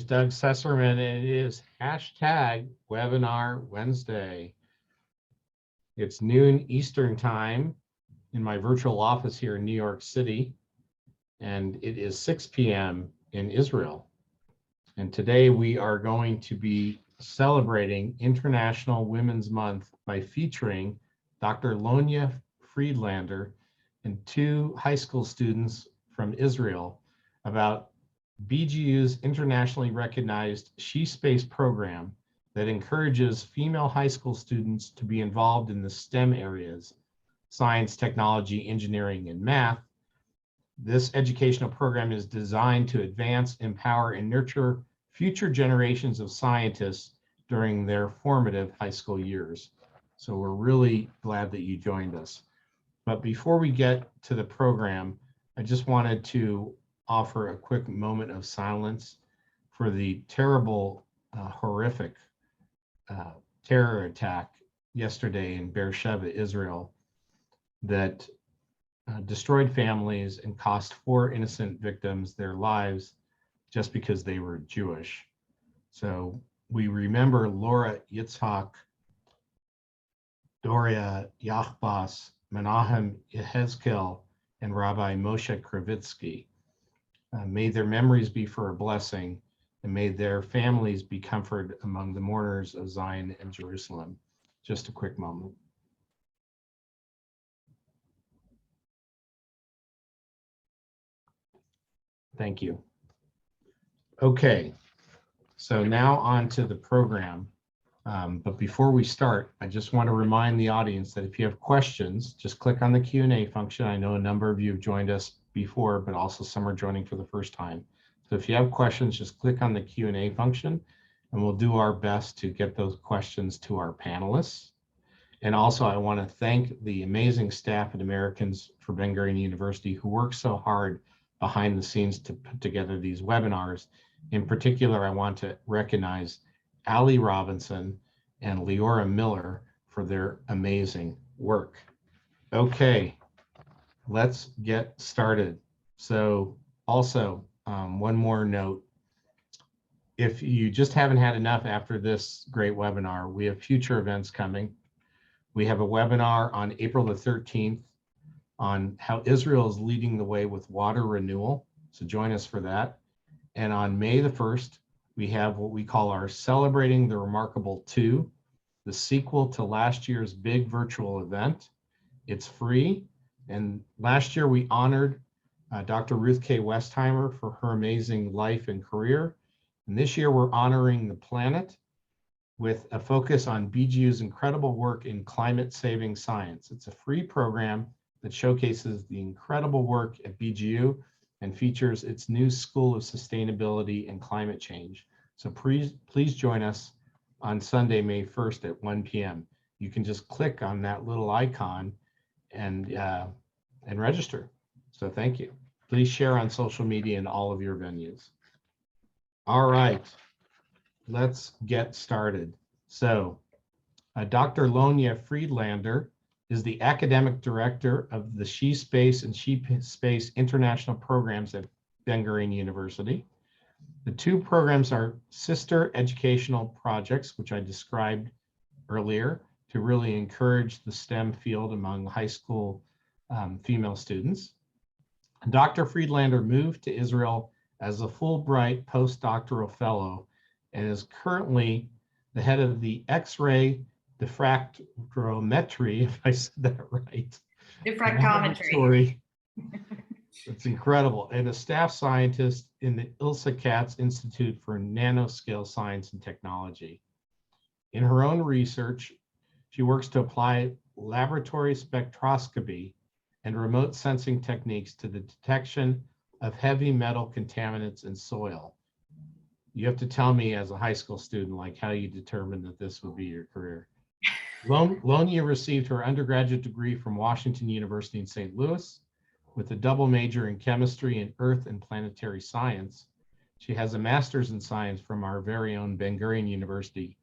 Doug Sesserman, and it is hashtag Webinar Wednesday. It's noon Eastern time in my virtual office here in New York City, and it is 6 p.m. in Israel. And today we are going to be celebrating International Women's Month by featuring Dr. Lonya Friedlander and two high school students from Israel about BGU's internationally recognized SheSpace program that encourages female high school students to be involved in the STEM areas, science, technology, engineering, and math. This educational program is designed to advance, empower, and nurture future generations of scientists during their formative high school years. So we're really glad that you joined us. But before we get to the program, I just wanted to offer a quick moment of silence for the terrible, horrific terror attack yesterday in Beersheba, Israel, that destroyed families and cost 4 innocent victims their lives just because they were Jewish. So we remember Laura Yitzhak, Doria Yachbas, Menahem Yehezkel, and Rabbi Moshe Kravitsky. May their memories be for a blessing, and may their families be comforted among the mourners of Zion and Jerusalem. Just a quick moment. Thank you. Okay, so now on to the program. But before we start, I just want to remind the audience that if you have questions, just click on the Q&A function. I know a number of you have joined us before, but also some are joining for the first time. So if you have questions, just click on the Q&A function, and we'll do our best to get those questions to our panelists. And also, I want to thank the amazing staff at Americans for Ben-Gurion University who work so hard behind the scenes to put together these webinars. In particular, I want to recognize Ali Robinson and Leora Miller for their amazing work. Okay, let's get started. So also, one more note. If you just haven't had enough after this great webinar, we have future events coming. We have a webinar on April the 13th on how Israel is leading the way with water renewal. So join us for that. And on May the 1st, we have what we call our Celebrating the Remarkable 2, the sequel to last year's big virtual event. It's free. And last year we honored Dr. Ruth K. Westheimer for her amazing life and career. And this year we're honoring the planet with a focus on BGU's incredible work in climate-saving science. It's a free program that showcases the incredible work at BGU and features its new School of Sustainability and Climate Change. So please join us on Sunday, May 1st at 1 p.m. You can just click on that little icon and register. So thank you. Please share on social media and all of your venues. All right, let's get started. So Dr. Lonya Friedlander is the academic director of the SheSpace and SheSpace international programs at Ben-Gurion University. The two programs are sister educational projects, which I described earlier, to really encourage the STEM field among high school female students. Dr. Friedlander moved to Israel as a Fulbright postdoctoral fellow and is currently the head of the X-ray diffractometry, if I said that right. Diffractometry. It's incredible. And a staff scientist in the Ilse Katz Institute for Nanoscale Science and Technology. In her own research, she works to apply laboratory spectroscopy and remote sensing techniques to the detection of heavy metal contaminants in soil. You have to tell me as a high school student, like how you determined that this would be your career. Lonya received her undergraduate degree from Washington University in St. Louis with a double major in chemistry and earth and planetary science. She has a master's in science from our very own Ben-Gurion University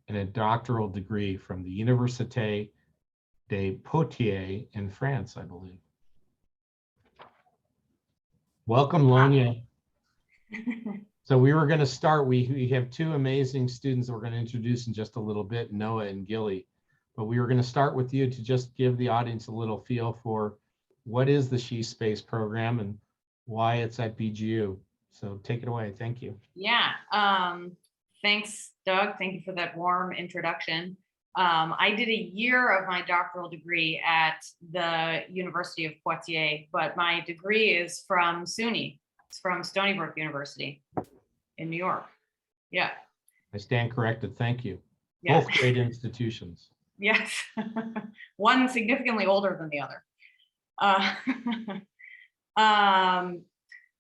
and a doctoral degree from the Université de Poitiers in France, I believe. Welcome, Lonya. So we were going to start, we have two amazing students that we're going to introduce in just a little bit, Noah and Gilly. But we were going to start with you to just give the audience a little feel for what is the SheSpace program and why it's at BGU. So take it away. Thank you. Yeah. Thanks, Doug. Thank you for that warm introduction. I did a year of my doctoral degree at the University of Poitiers, but my degree is from SUNY. It's from Stony Brook University in New York. Yeah. I stand corrected. Thank you. Yeah. Both great institutions. Yes. One significantly older than the other.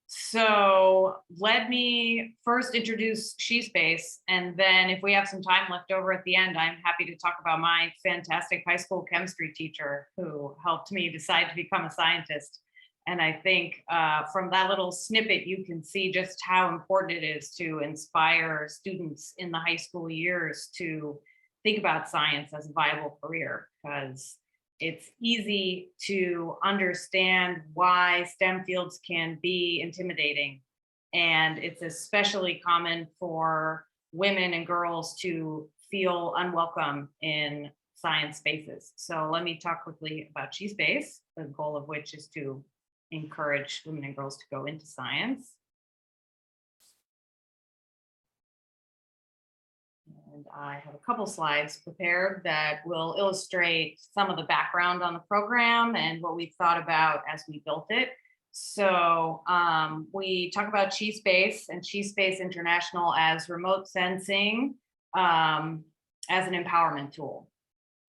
So let me first introduce SheSpace, and then if we have some time left over at the end, I'm happy to talk about my fantastic high school chemistry teacher who helped me decide to become a scientist. And I think from that little snippet, you can see just how important it is to inspire students in the high school years to think about science as a viable career, because it's easy to understand why STEM fields can be intimidating. And it's especially common for women and girls to feel unwelcome in science spaces. So let me talk quickly about SheSpace, the goal of which is to encourage women and girls to go into science. And I have a couple slides prepared that will illustrate some of the background on the program and what we thought about as we built it. So we talk about SheSpace and SheSpace International as remote sensing as an empowerment tool.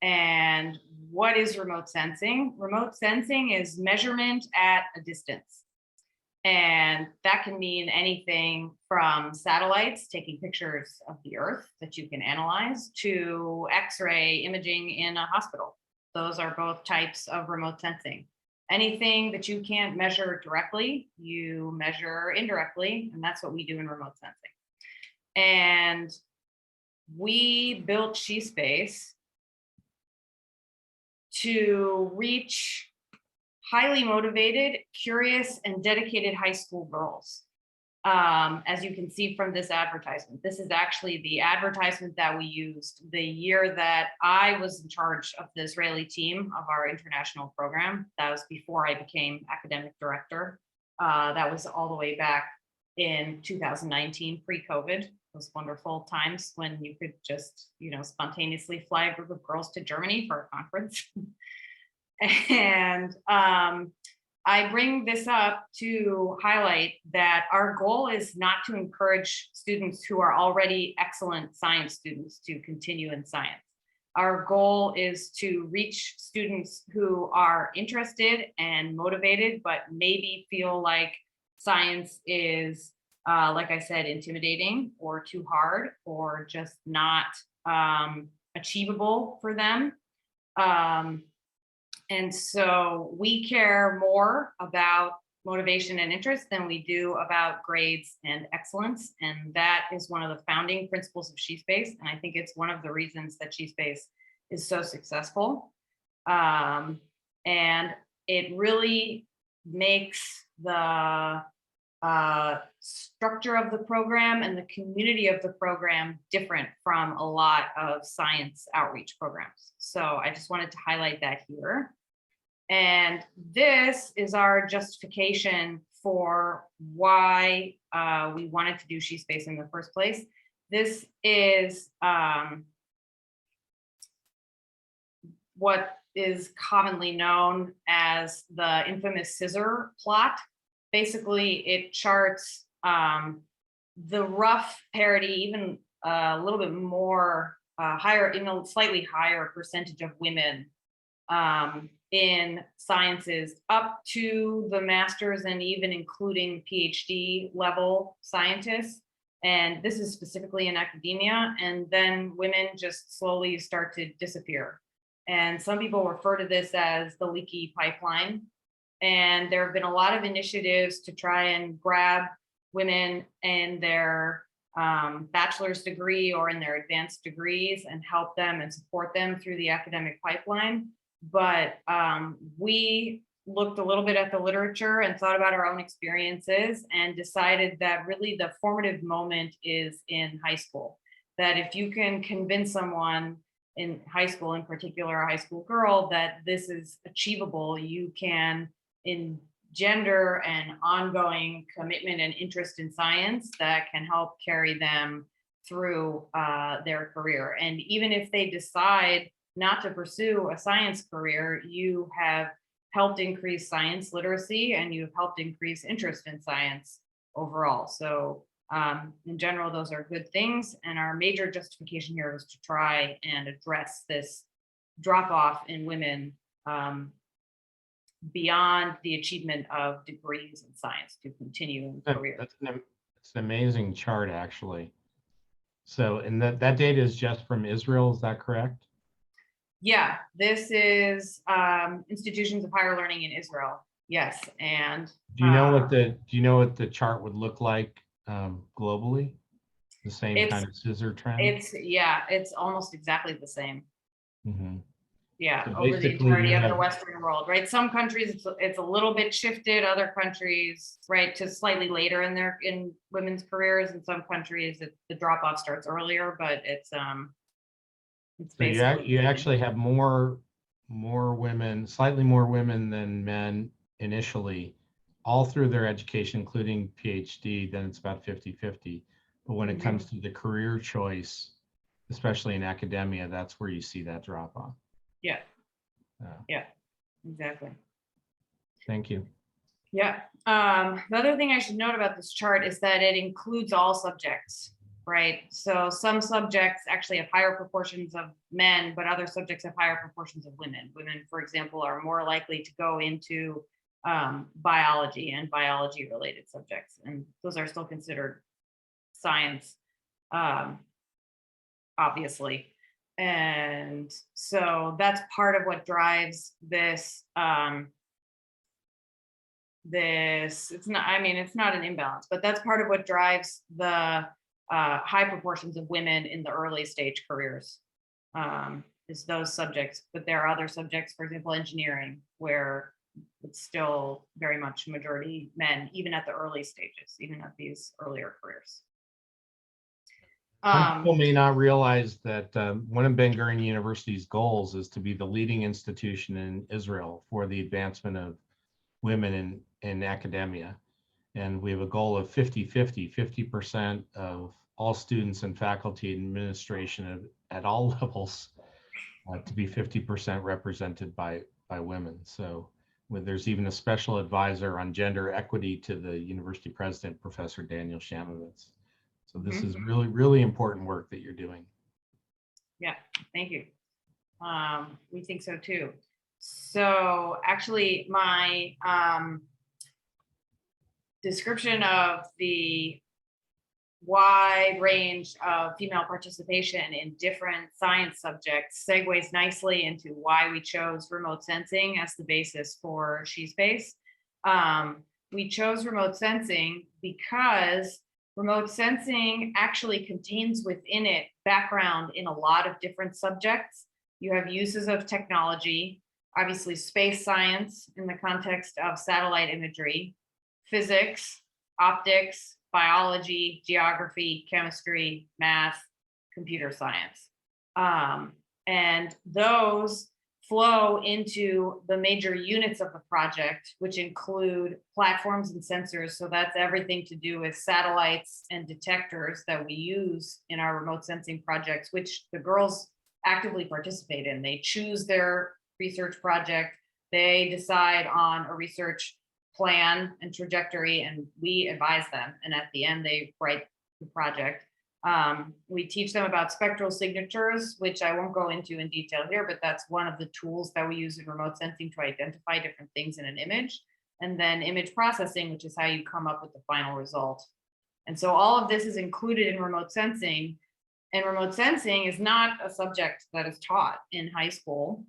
And what is remote sensing? Remote sensing is measurement at a distance. And that can mean anything from satellites taking pictures of the Earth that you can analyze to X-ray imaging in a hospital. Those are both types of remote sensing. Anything that you can't measure directly, you measure indirectly, and that's what we do in remote sensing. And we built SheSpace to reach highly motivated, curious, and dedicated high school girls. As you can see from this advertisement, this is actually the advertisement that we used the year that I was in charge of the Israeli team of our international program. That was before I became academic director. That was all the way back in 2019, pre-COVID. Those wonderful times when you could just, spontaneously fly a group of girls to Germany for a conference. And I bring this up to highlight that our goal is not to encourage students who are already excellent science students to continue in science. Our goal is to reach students who are interested and motivated, but maybe feel like science is, like I said, intimidating or too hard or just not achievable for them. And so we care more about motivation and interest than we do about grades and excellence. And that is one of the founding principles of SheSpace. And I think it's one of the reasons that SheSpace is so successful. And it really makes the structure of the program and the community of the program different from a lot of science outreach programs. So I just wanted to highlight that here. And this is our justification for why we wanted to do SheSpace in the first place. This is what is commonly known as the infamous scissor plot. Basically, it charts the rough parity, even a little bit more higher, slightly higher percentage of women in sciences up to the master's and even including PhD level scientists. And this is specifically in academia. And then women just slowly start to disappear. And some people refer to this as the leaky pipeline. And there have been a lot of initiatives to try and grab women in their bachelor's degree or in their advanced degrees and help them and support them through the academic pipeline. But we looked a little bit at the literature and thought about our own experiences and decided that really the formative moment is in high school. That if you can convince someone in high school, in particular a high school girl, that this is achievable, you can engender an ongoing commitment and interest in science that can help carry them through their career. And even if they decide not to pursue a science career, you have helped increase science literacy and you've helped increase interest in science overall. So in general, those are good things. And our major justification here is to try and address this drop off in women beyond the achievement of degrees in science to continue in career. That's an amazing chart, actually. So, and that data is just from Israel, is that correct? Yeah, this is institutions of higher learning in Israel. Yes, and do you know what the chart would look like globally? The same kind of scissor trend? It's almost exactly the same. Mm-hmm. Yeah, so over the entirety of the Western world, right? Some countries it's a little bit shifted, other countries, right, to slightly later in women's careers. In some countries, the drop off starts earlier, but it's so you actually have more women, slightly more women than men initially, all through their education, including PhD, then it's about 50-50. But when it comes to the career choice, especially in academia, that's where you see that drop off. Yeah. Yeah, exactly. Thank you. Yeah. The other thing I should note about this chart is that it includes all subjects, right? So some subjects actually have higher proportions of men, but other subjects have higher proportions of women. Women, for example, are more likely to go into biology and biology related subjects. And those are still considered science, obviously. And so that's part of what drives this it's not an imbalance, but that's part of what drives the high proportions of women in the early stage careers, is those subjects. But there are other subjects, for example, engineering, where it's still very much majority men, even at the early stages, even at these earlier careers. Some people may not realize that one of Ben-Gurion University's goals is to be the leading institution in Israel for the advancement of women in academia. And we have a goal of 50-50, 50% of all students and faculty and administration at all levels to be 50% represented by women. So there's even a special advisor on gender equity to the university president, Professor Daniel Shamovitz. So this is really, really important work that you're doing. Yeah, thank you. We think so too. So actually my description of the wide range of female participation in different science subjects segues nicely into why we chose remote sensing as the basis for SheSpace. We chose remote sensing because remote sensing actually contains within it background in a lot of different subjects. You have uses of technology, obviously space science in the context of satellite imagery, physics, optics, biology, geography, chemistry, math, computer science. And those flow into the major units of the project, which include platforms and sensors. So that's everything to do with satellites and detectors that we use in our remote sensing projects, which the girls actively participate in. They choose their research project, they decide on a research plan and trajectory, and we advise them. And at the end, they write the project. We teach them about spectral signatures, which I won't go into in detail here, but that's one of the tools that we use in remote sensing to identify different things in an image. And then image processing, which is how you come up with the final result. And so all of this is included in remote sensing. And remote sensing is not a subject that is taught in high school.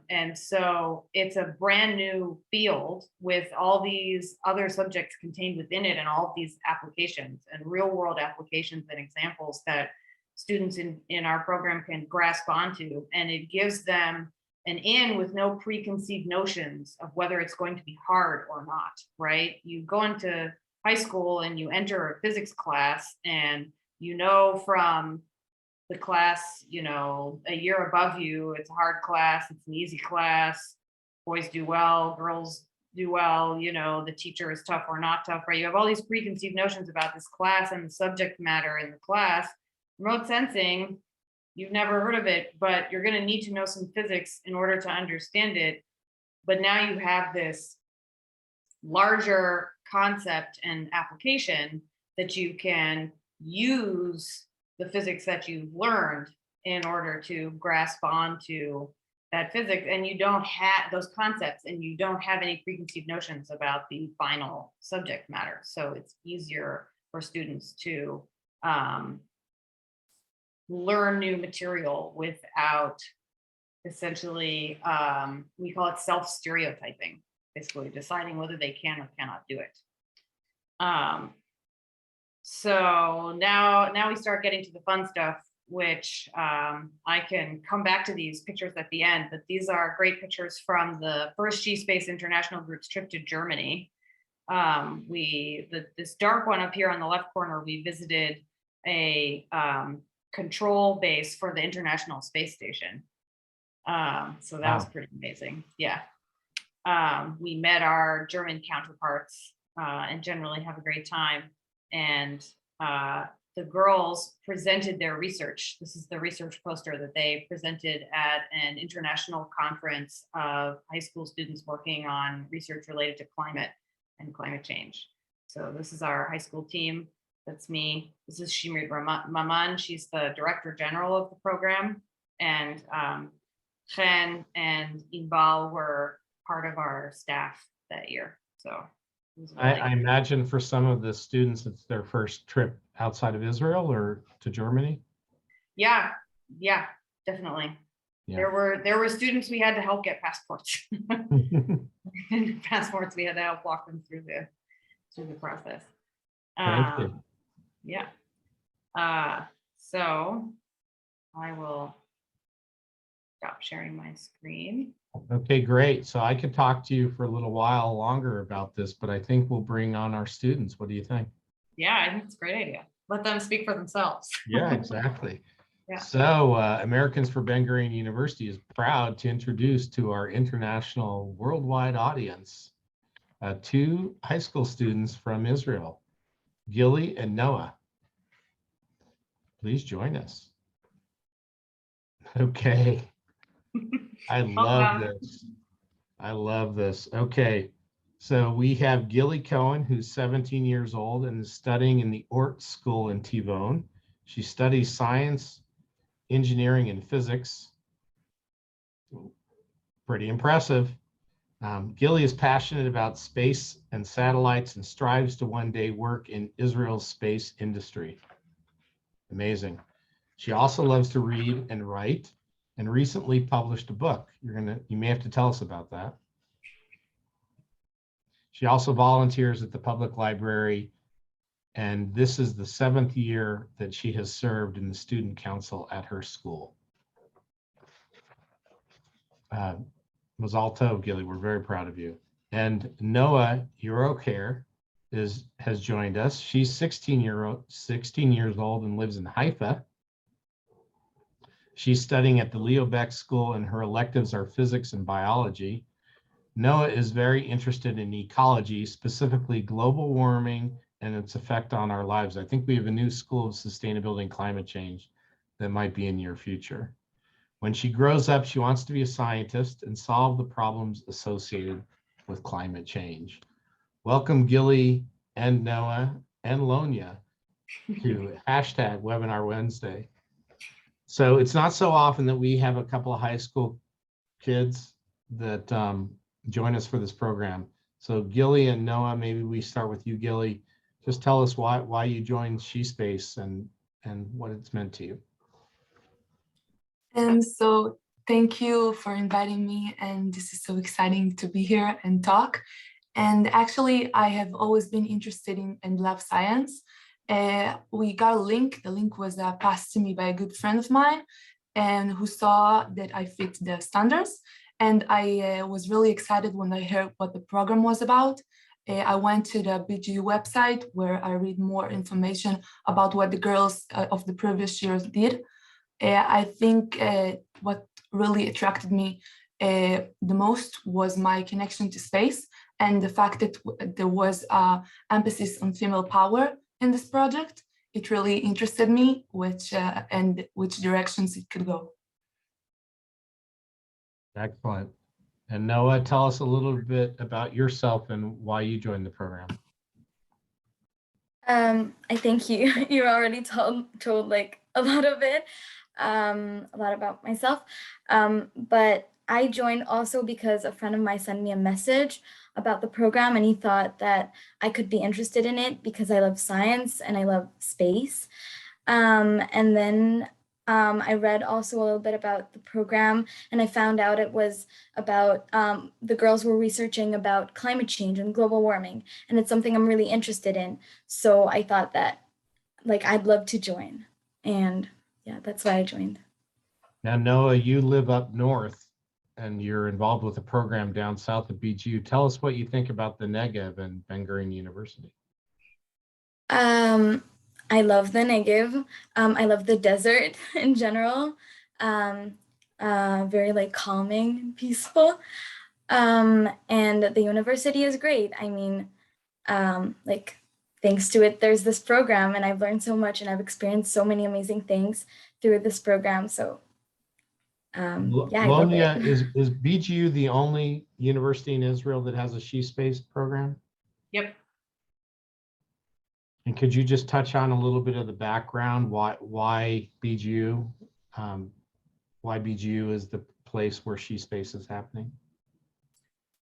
And so it's a brand new field with all these other subjects contained within it and all of these applications and real world applications and examples that students in our program can grasp onto. And it gives them and in with no preconceived notions of whether it's going to be hard or not, right? You go into high school and you enter a physics class, and you know from the class, you know, a year above you, it's a hard class, it's an easy class, boys do well, girls do well, you know, the teacher is tough or not tough, right? You have all these preconceived notions about this class and the subject matter in the class. Remote sensing, you've never heard of it, but you're going to need to know some physics in order to understand it. But now you have this larger concept and application that you can use the physics that you've learned in order to grasp onto that physics, and you don't have those concepts, and you don't have any preconceived notions about the final subject matter. So it's easier for students to learn new material without essentially, we call it self-stereotyping, basically deciding whether they can or cannot do it. So now we start getting to the fun stuff, which I can come back to these pictures at the end, but these are great pictures from the first SheSpace International Group's trip to Germany. This dark one up here on the left corner, we visited a control base for the International Space Station. So that was pretty amazing. Yeah. We met our German counterparts and generally have a great time. And the girls presented their research. This is the research poster that they presented at an international conference of high school students working on research related to climate and climate change. So this is our high school team. That's me. This is Shimrit Maman. She's the director general of the program. And Chen and Inbal were part of our staff that year. So I imagine for some of the students, it's their first trip outside of Israel or to Germany. Yeah, definitely. Yeah. There were students we had to help get passports. Passports, we had to help walk them through the process. Thank you. Yeah. So I will stop sharing my screen. Okay, great. So I could talk to you for a little while longer about this, but I think we'll bring on our students. What do you think? Yeah, I think it's a great idea. Let them speak for themselves. Yeah, exactly. Yeah. So Americans for Ben-Gurion University is proud to introduce to our international worldwide audience two high school students from Israel, Gilly and Noah. Please join us. Okay. I love this. I love this. Okay. So we have Gilly Cohen, who's 17 years old and is studying in the Ort School in Tivon. She studies science, engineering, and physics. Pretty impressive. Gilly is passionate about space and satellites and strives to one day work in Israel's space industry. Amazing. She also loves to read and write, and recently published a book. You may have to tell us about that. She also volunteers at the public library, and this is the 7th year that she has served in the student council at her school. Mazal tov, Gilly, we're very proud of you. And Noah Eurocare has joined us. She's 16 years old and lives in Haifa. She's studying at the Leo Beck School, and her electives are physics and biology. Noah is very interested in ecology, specifically global warming and its effect on our lives. I think we have a new School of Sustainability and Climate Change that might be in your future. When she grows up, she wants to be a scientist and solve the problems associated with climate change. Welcome, Gilly and Noah and Lonya to #Webinar Wednesday. So it's not so often that we have a couple of high school kids that join us for this program. So Gilly and Noah, maybe we start with you, Gilly. Just tell us why you joined SheSpace and what it's meant to you. So thank you for inviting me, and this is so exciting to be here and talk. And actually, I have always been interested in lab science. We got a link. The link was passed to me by a good friend of mine. and who saw that I fit the standards. And I was really excited when I heard what the program was about. I went to the BGU website where I read more information about what the girls of the previous years did. I think what really attracted me the most was my connection to space and the fact that there was emphasis on female power in this project. It really interested me, and which directions it could go. Excellent. And Noah, tell us a little bit about yourself and why you joined the program. I think you already told like a lot of it, a lot about myself. But I joined also because a friend of mine sent me a message about the program, and he thought that I could be interested in it because I love science and I love space. And then I read also a little bit about the program, and I found out it was about the girls were researching about climate change and global warming, and it's something I'm really interested in. So I thought that like I'd love to join, and yeah, that's why I joined. Now, Noah, you live up north and you're involved with a program down south of BGU. Tell us what you think about the Negev and Ben-Gurion University. I love the Negev. I love the desert in general. Very like calming and peaceful. And the university is great. I mean, like thanks to it, there's this program, and I've learned so much, and I've experienced so many amazing things through this program. So yeah, I love Lonia, it. is BGU the only university in Israel that has a SheSpace program? Yep. And could you just touch on a little bit of the background, why BGU is the place where SheSpace is happening?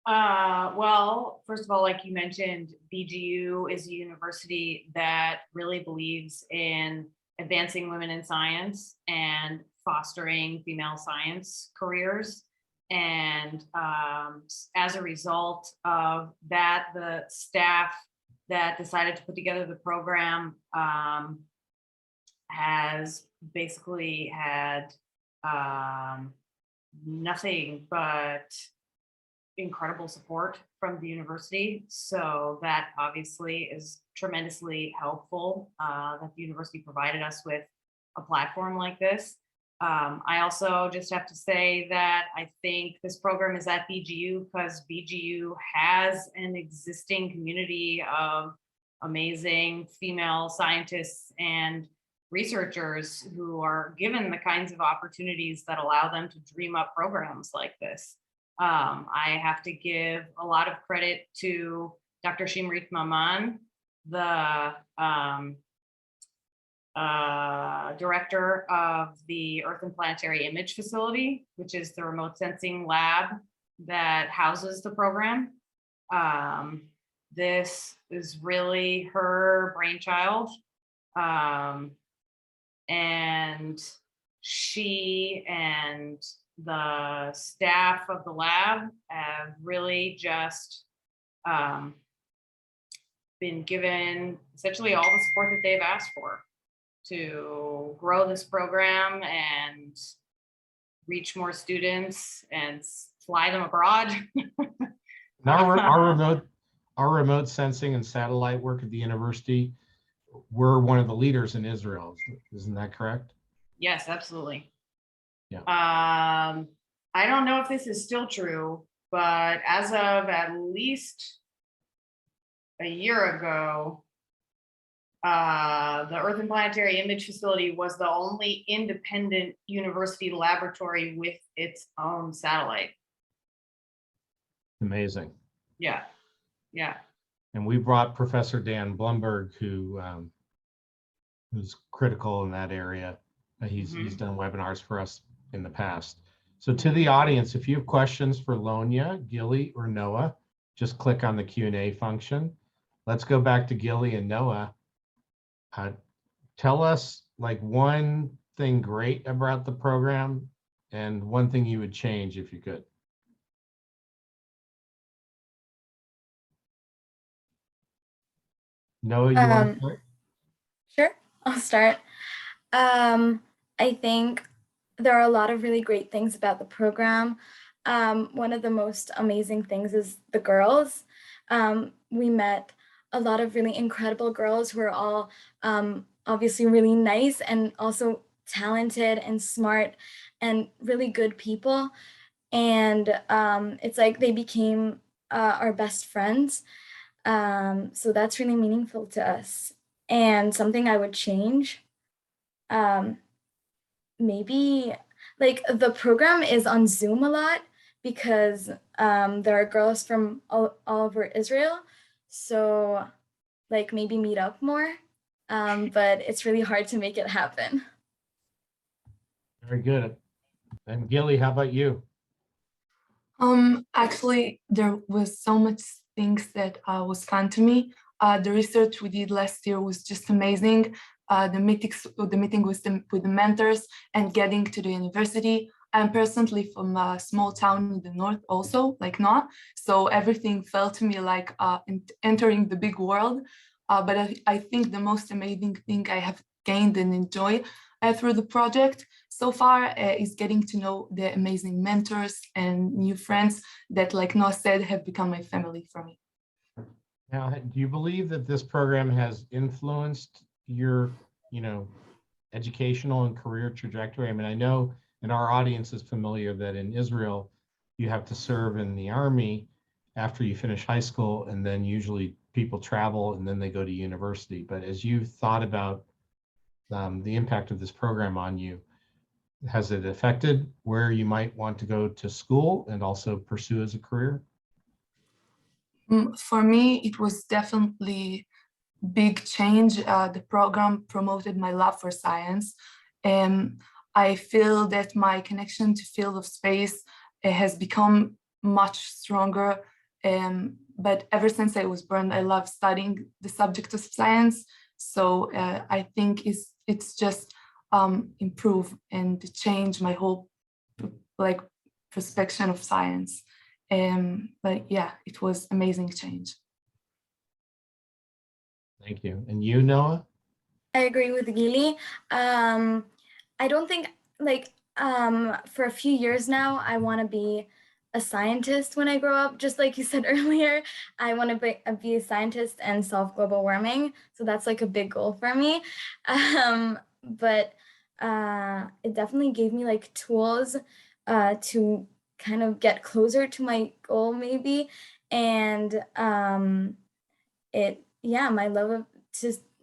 Well, first of all, like you mentioned, BGU is a university that really believes in advancing women in science and fostering female science careers. And as a result of that, the staff that decided to put together the program has basically had nothing but incredible support from the university. So that obviously is tremendously helpful that the university provided us with a platform like this. I also just have to say that I think this program is at BGU because BGU has an existing community of amazing female scientists and researchers who are given the kinds of opportunities that allow them to dream up programs like this. I have to give a lot of credit to Dr. Shimrit Maman, the director of the Earth and Planetary Image Facility, which is the remote sensing lab that houses the program. This is really her brainchild. And she and the staff of the lab have really just been given essentially all the support that they've asked for to grow this program and reach more students and fly them abroad. Our remote sensing and satellite work at the university, we're one of the leaders in Israel. Isn't that correct? Yes, absolutely. Yeah. I don't know if this is still true, but as of at least a year ago, the Earth and Planetary Image Facility was the only independent university laboratory with its own satellite. Amazing. Yeah, yeah. And we brought Professor Dan Blumberg, who's critical in that area. He's done webinars for us in the past. So to the audience, if you have questions for Lonia, Gilly, or Noah, just click on the Q&A function. Let's go back to Gilly and Noah. Tell us like one thing great about the program and one thing you would change if you could. Noah, you want to start? Sure, I'll start. I think there are a lot of really great things about the program. One of the most amazing things is the girls. We met a lot of really incredible girls who are all obviously really nice and also talented and smart and really good people. And it's like they became our best friends. So that's really meaningful to us. And something I would change, um, maybe like the program is on Zoom a lot because there are girls from all over Israel. So like maybe meet up more. But it's really hard to make it happen. Very good. And Gilly, how about you? Actually, there was so much things that was fun to me. The research we did last year was just amazing. The meeting with the mentors and getting to the university. I'm personally from a small town in the north also, like Noah. So everything felt to me like entering the big world. But I think the most amazing thing I have gained and enjoyed through the project so far is getting to know the amazing mentors and new friends that, like Noah said, have become my family for me. Now, do you believe that this program has influenced your, educational and career trajectory? I mean, I know, and our audience is familiar that in Israel, you have to serve in the army after you finish high school, and then usually people travel and then they go to university. But as you've thought about the impact of this program on you, has it affected where you might want to go to school and also pursue as a career? For me, it was definitely big change. The program promoted my love for science. I feel that my connection to field of space has become much stronger. But ever since I was born, I love studying the subject of science. So I think it's just improve and change my whole perspective of science. But yeah, it was amazing change. Thank you. And you, Noah? I agree with Gili. I don't think for a few years now, I want to be a scientist when I grow up. Just like you said earlier, I want to be a scientist and solve global warming. So that's like a big goal for me. But it definitely gave me like tools to kind of get closer to my goal maybe. And my love of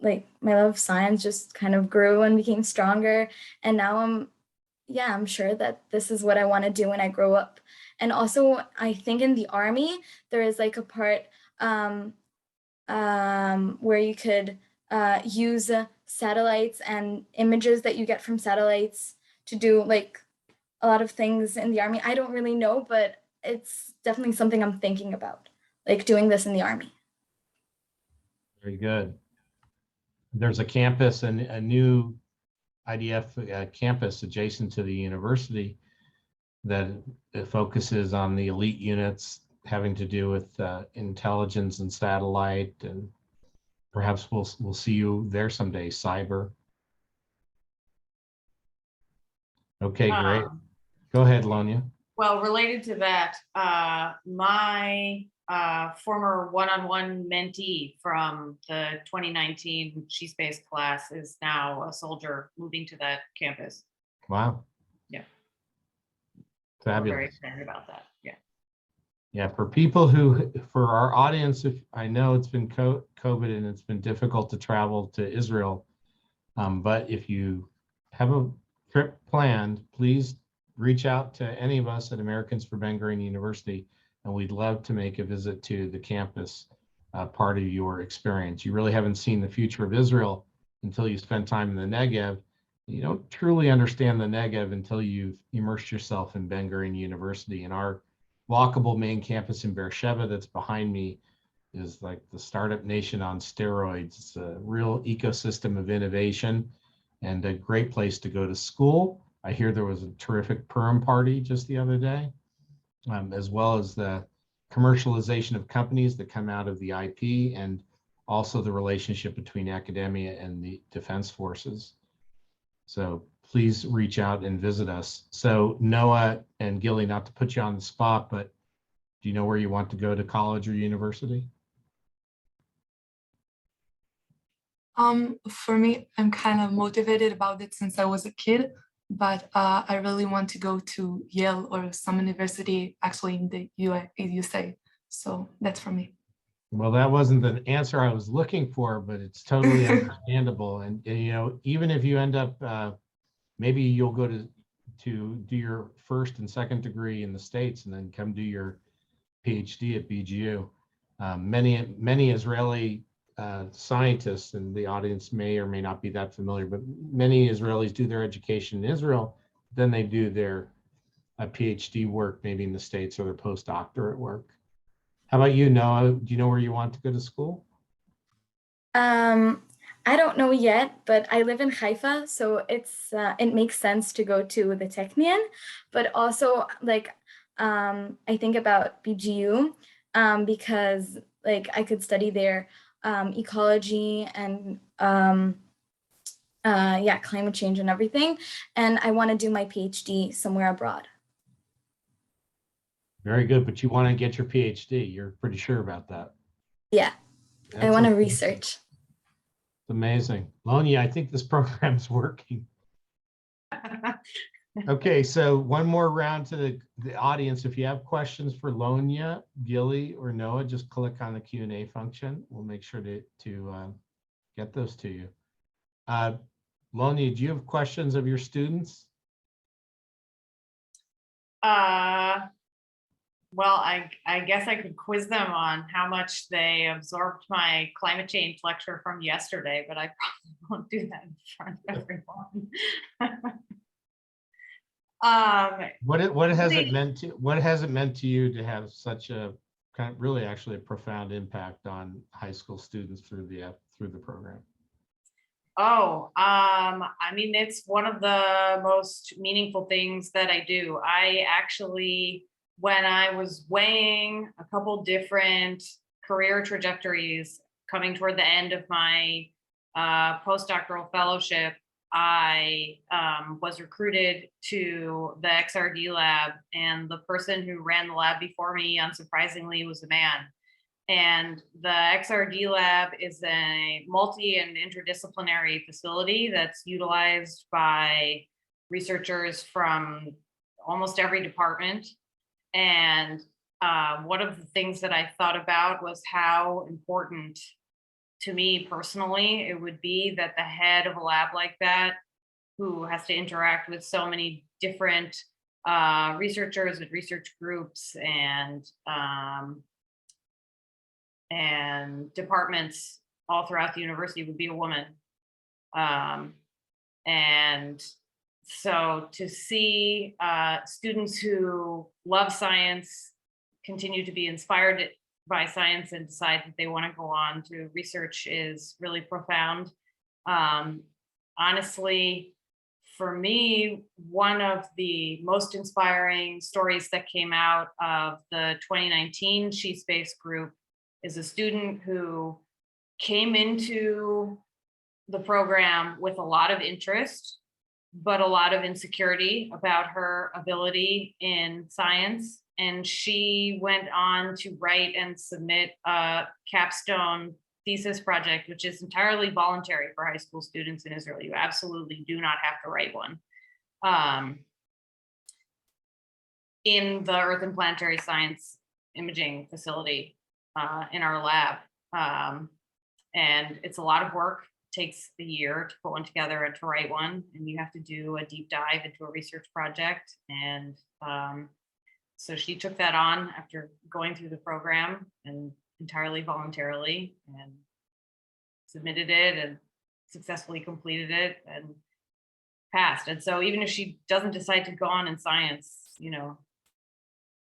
my love of science just kind of grew and became stronger. And now I'm sure that this is what I want to do when I grow up. And also I think in the army, there is like a part where you could use satellites and images that you get from satellites to do like a lot of things in the army. I don't really know, but it's definitely something I'm thinking about, like doing this in the army. Very good. There's a campus and a new IDF campus adjacent to the university that focuses on the elite units having to do with intelligence and satellite, and perhaps we'll see you there someday, cyber. Okay, great. Go ahead, Lonia. Well, related to that, my former one-on-one mentee from the 2019 SheSpace class is now a soldier moving to that campus. Wow. Yeah. Fabulous. We're very excited about that. Yeah. Yeah, for our audience, if I know it's been COVID and it's been difficult to travel to Israel, but if you have a trip planned, please reach out to any of us at Americans for Ben-Gurion University, and we'd love to make a visit to the campus, part of your experience. You really haven't seen the future of Israel until you spend time in the Negev. You don't truly understand the Negev until you've immersed yourself in Ben-Gurion University. And our walkable main campus in Beersheba that's behind me is like the startup nation on steroids. It's a real ecosystem of innovation and a great place to go to school. I hear there was a terrific Purim party just the other day, as well as the commercialization of companies that come out of the IP, and also the relationship between academia and the defense forces. So please reach out and visit us. So Noah and Gilly, not to put you on the spot, but do you know where you want to go to college or university? For me, I'm kind of motivated about it since I was a kid, but I really want to go to Yale or some university actually in the USA. So that's for me. Well, that wasn't the answer I was looking for, but it's totally understandable. And you know, even if you end up, maybe you'll go to do your first and second degree in the States and then come do your PhD at BGU. Many Israeli scientists in the audience may or may not be that familiar, but many Israelis do their education in Israel, then they do their PhD work maybe in the States or their postdoctorate work. How about you, Noah? Do you know where you want to go to school? I don't know yet, but I live in Haifa, so it makes sense to go to the Technion, but also like I think about BGU because like I could study there ecology and yeah, climate change and everything, and I want to do my PhD somewhere abroad. Very good, but you want to get your PhD. You're pretty sure about that. Yeah, I want to research. It's amazing. Lonia, I think this program's working. Okay, so one more round to the audience. If you have questions for Lonia, Gilly, or Noah, just click on the Q&A function. We'll make sure to get those to you. Lonia, do you have questions of your students? Well, I guess I could quiz them on how much they absorbed my climate change lecture from yesterday, but I probably won't do that in front of everyone. What has it meant to you to have such a kind of really actually a profound impact on high school students through the program? Oh, I mean, it's one of the most meaningful things that I do. I actually, when I was weighing a couple different career trajectories coming toward the end of my postdoctoral fellowship, I was recruited to the XRD lab, and the person who ran the lab before me, unsurprisingly, was a man. And the XRD lab is a multi and interdisciplinary facility that's utilized by researchers from almost every department. And one of the things that I thought about was how important to me personally it would be that the head of a lab like that, who has to interact with so many different researchers and research groups and departments all throughout the university, would be a woman. And so to see students who love science continue to be inspired by science and decide that they want to go on to research is really profound. Honestly, for me, one of the most inspiring stories that came out of the 2019 SheSpace group is a student who came into the program with a lot of interest, but a lot of insecurity about her ability in science. And she went on to write and submit a capstone thesis project, which is entirely voluntary for high school students in Israel. You absolutely do not have to write one. In the Earth and Planetary Science imaging facility in our lab. And it's a lot of work. It takes a year to put one together and to write one, and you have to do a deep dive into a research project. And so she took that on after going through the program and entirely voluntarily, and submitted it and successfully completed it and passed. And so even if she doesn't decide to go on in science, you know,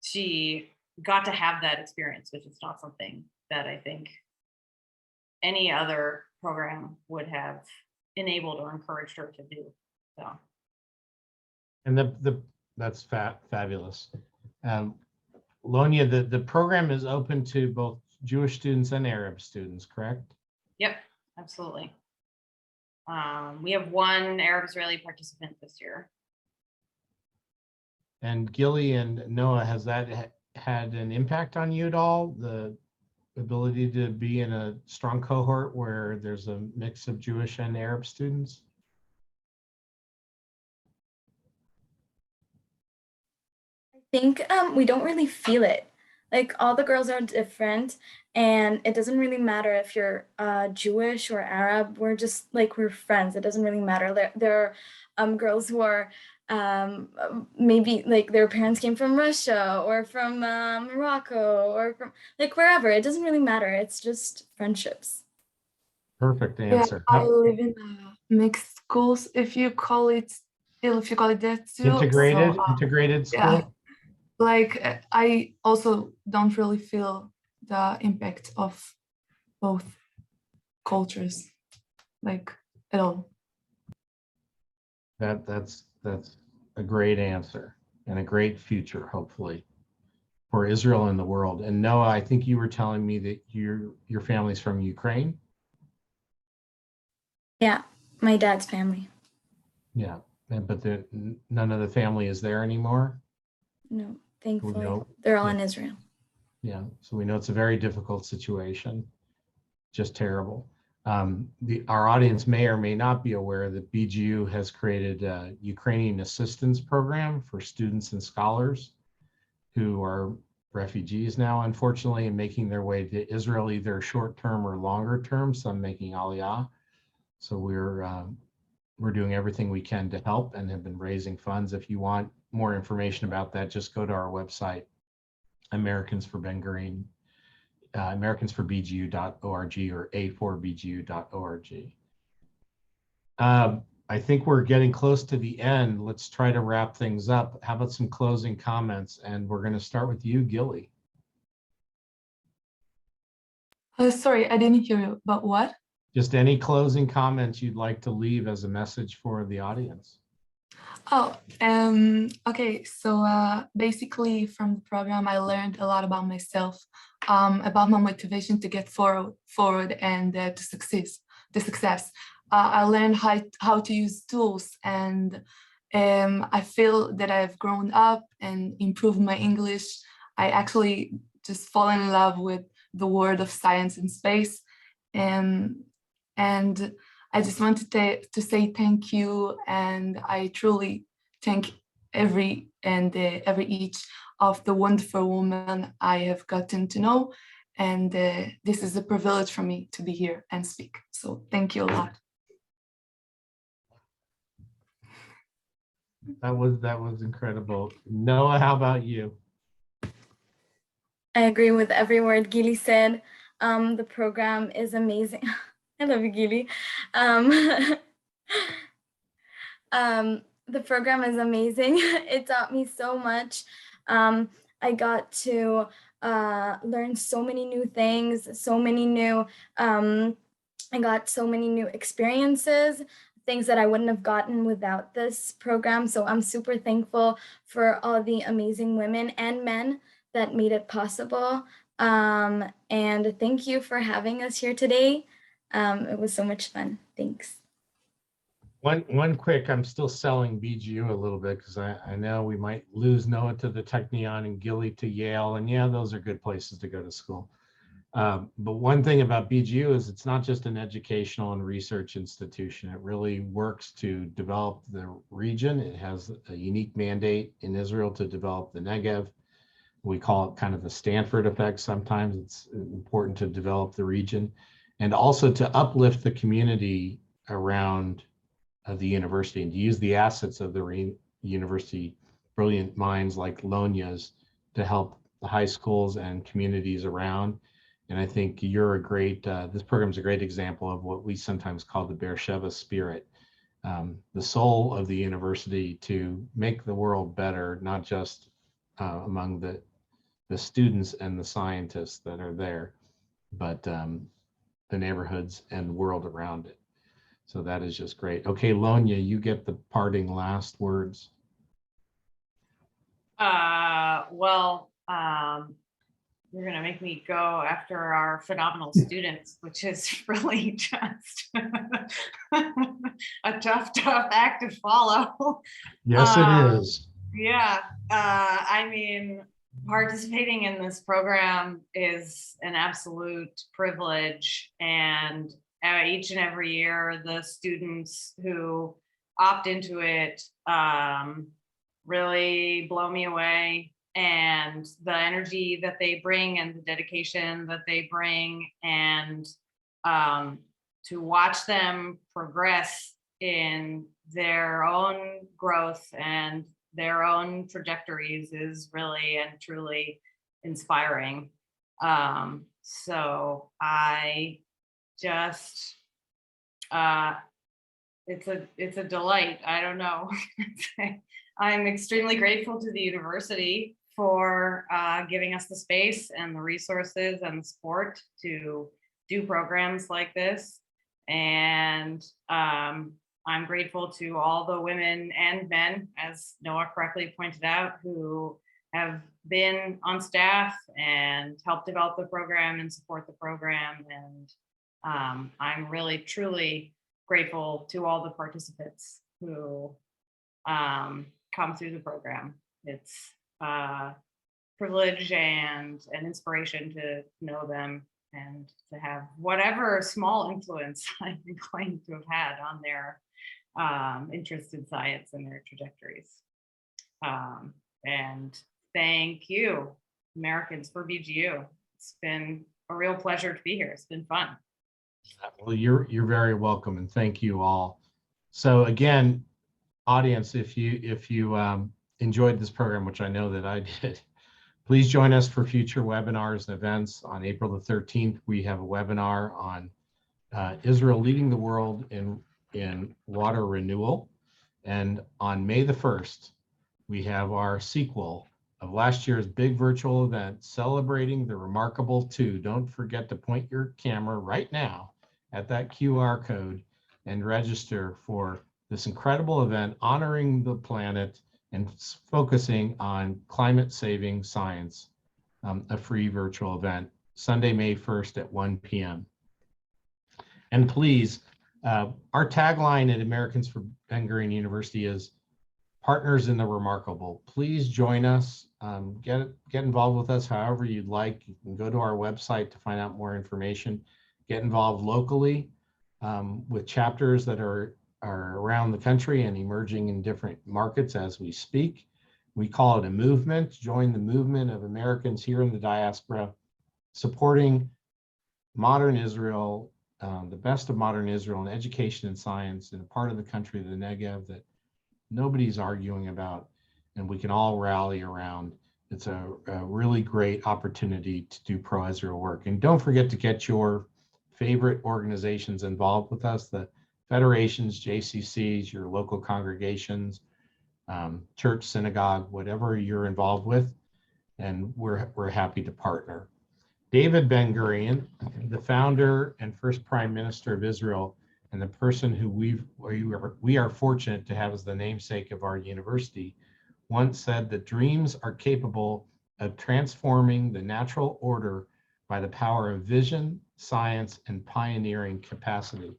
she got to have that experience, which is not something that I think any other program would have enabled or encouraged her to do. So, and that's fabulous. Lonia, the program is open to both Jewish students and Arab students, correct? yep, absolutely. We have one Arab Israeli participant this year. And Gilly and Noah, has that had an impact on you at all? The ability to be in a strong cohort where there's a mix of Jewish and Arab students? I think we don't really feel it. Like all the girls are different, and it doesn't really matter if you're Jewish or Arab. We're just like we're friends. It doesn't really matter. There are girls who are maybe like their parents came from Russia or from Morocco or from like wherever. It doesn't really matter. It's just friendships. Perfect Yeah, answer. I live in mixed schools, if you call it that too. Integrated, So, integrated yeah, school? like I also don't really feel the impact of both cultures, like at all. That's a great answer and a great future, hopefully, for Israel and the world. And Noah, I think you were telling me that your family's from Ukraine. Yeah, my dad's family. Yeah, but none of the family is there anymore. No, thankfully, know. they're all Yeah. in Israel. Yeah, so we know it's a very difficult situation, just terrible. Our audience may or may not be aware that BGU has created a Ukrainian assistance program for students and scholars who are refugees now, unfortunately, and making their way to Israel, either short-term or longer term, some making Aliyah. So we're doing everything we can to help and have been raising funds. If you want more information about that, just go to our website, Americans for Ben-Gurion, americansforbgu.org or a4bgu.org. I think we're getting close to the end. Let's try to wrap things up. How about some closing comments? And we're going to start with you, Gilly. Sorry, I didn't hear you, but what? Just any closing comments you'd like to leave as a message for the audience. Oh, okay. So basically from the program, I learned a lot about myself, about my motivation to get forward and to success. I learned how to use tools, and I feel that I've grown up and improved my English. I actually just fall in love with the world of science and space. And I just wanted to say thank you, and I truly thank every each of the wonderful women I have gotten to know, and this is a privilege for me to be here and speak. So thank you a lot. That was incredible. Noah, how about you? I agree with every word Gili said. The program is amazing. I love you, Gili. The program is amazing. It taught me so much. I got to learn so many new things, I got so many new experiences, things that I wouldn't have gotten without this program. So I'm super thankful for all the amazing women and men that made it possible. And thank you for having us here today. It was so much fun. Thanks. One quick, I'm still selling BGU a little bit because I know we might lose Noah to the Technion and Gilly to Yale. And yeah, those are good places to go to school. But one thing about BGU is it's not just an educational and research institution. It really works to develop the region. It has a unique mandate in Israel to develop the Negev. We call it kind of the Stanford effect. Sometimes it's important to develop the region and also to uplift the community around the university and to use the assets of the university, brilliant minds like Lonya's, to help the high schools and communities around. And I think you're a great, this program is a great example of what we sometimes call the Beersheba spirit, the soul of the university to make the world better, not just among the students and the scientists that are there, but the neighborhoods and the world around it. So that is just great. Okay, Lonya, you get the parting last words. you're going to make me go after our phenomenal students, which is really just a tough act to follow. Yes, it is. Yeah, I mean, participating in this program is an absolute privilege, and each and every year, the students who opt into it really blow me away, and the energy that they bring and the dedication that they bring, and to watch them progress in their own growth and their own trajectories is really and truly inspiring. So I just, it's a delight. I don't know. I'm extremely grateful to the university for giving us the space and the resources and the support to do programs like this. And I'm grateful to all the women and men, as Noah correctly pointed out, who have been on staff and helped develop the program and support the program. And I'm really, truly grateful to all the participants who come through the program. It's a privilege and an inspiration to know them and to have whatever small influence I'm going to have had on their interest in science and their trajectories. And thank you, Americans, for BGU. It's been a real pleasure to be here. It's been fun. Well, you're very welcome, and thank you all. So again, audience, if you enjoyed this program, which I know that I did, please join us for future webinars and events. On April the 13th, we have a webinar on Israel leading the world in water renewal. And on May the 1st, we have our sequel of last year's big virtual event celebrating the Remarkable 2. Don't forget to point your camera right now at that QR code and register for this incredible event honoring the planet and focusing on climate saving science, a free virtual event, Sunday, May 1st at 1 p.m. And please, our tagline at Americans for Ben-Gurion University is partners in the remarkable. Please join us, get involved with us however you'd like. You can go to our website to find out more information. Get involved locally with chapters that are around the country and emerging in different markets as we speak. We call it a movement. Join the movement of Americans here in the diaspora, supporting modern Israel, the best of modern Israel in education and science in a part of the country, the Negev, that nobody's arguing about, and we can all rally around. It's a really great opportunity to do pro-Israel work. And don't forget to get your favorite organizations involved with us, the federations, JCCs, your local congregations, church, synagogue, whatever you're involved with, and we're happy to partner. David Ben-Gurion, the founder and first prime minister of Israel, and the person who we are fortunate to have as the namesake of our university, once said that dreams are capable of transforming the natural order by the power of vision, science, and pioneering capacity.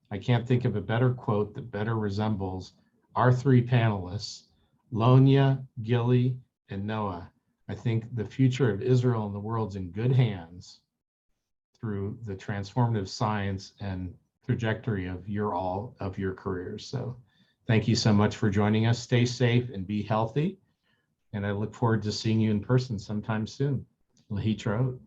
I can't think of a better quote that better resembles our three panelists, Lonya, Gilly, and Noah. I think the future of Israel and the world's in good hands through the transformative science and trajectory of your careers. So thank you so much for joining us. Stay safe and be healthy. And I look forward to seeing you in person sometime soon. Lehitraot.